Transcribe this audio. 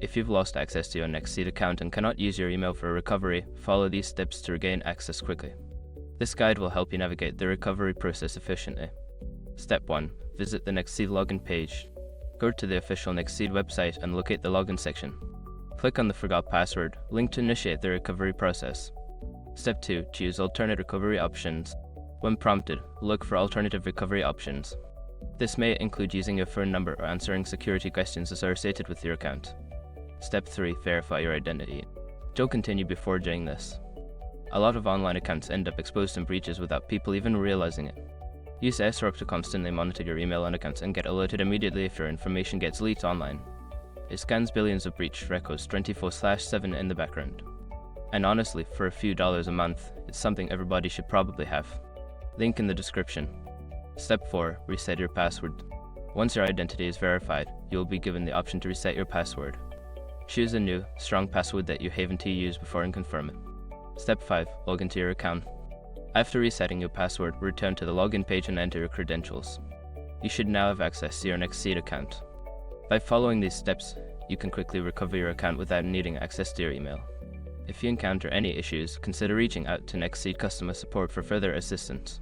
If you've lost access to your NextSeed account and cannot use your email for a recovery, follow these steps to regain access quickly. This guide will help you navigate the recovery process efficiently. Step 1. Visit the NextSeed login page. Go to the official NextSeed website and locate the login section. Click on the Forgot Password link to initiate the recovery process. Step 2. Choose alternate recovery options. When prompted, look for alternative recovery options. This may include using your phone number or answering security questions associated with your account. Step 3. Verify your identity. Don't continue before doing this. A lot of online accounts end up exposed in breaches without people even realizing it. Use SROC to constantly monitor your email and accounts and get alerted immediately if your information gets leaked online. It scans billions of breach records 24/7 in the background. And honestly, for a few dollars a month, it's something everybody should probably have. Link in the description. Step 4. Reset your password. Once your identity is verified, you will be given the option to reset your password. Choose a new, strong password that you haven't to use before and confirm it. Step 5. Log into your account. After resetting your password, return to the login page and enter your credentials. You should now have access to your NextSeed account. By following these steps, you can quickly recover your account without needing access to your email. If you encounter any issues, consider reaching out to NextSeed customer support for further assistance.